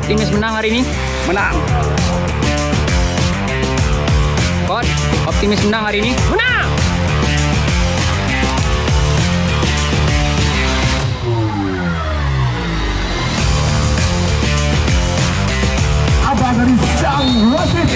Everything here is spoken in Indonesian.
Optimis menang hari ini? Menang. Coach, Optimis menang hari ini? Menang. Ada dari Sang Wasit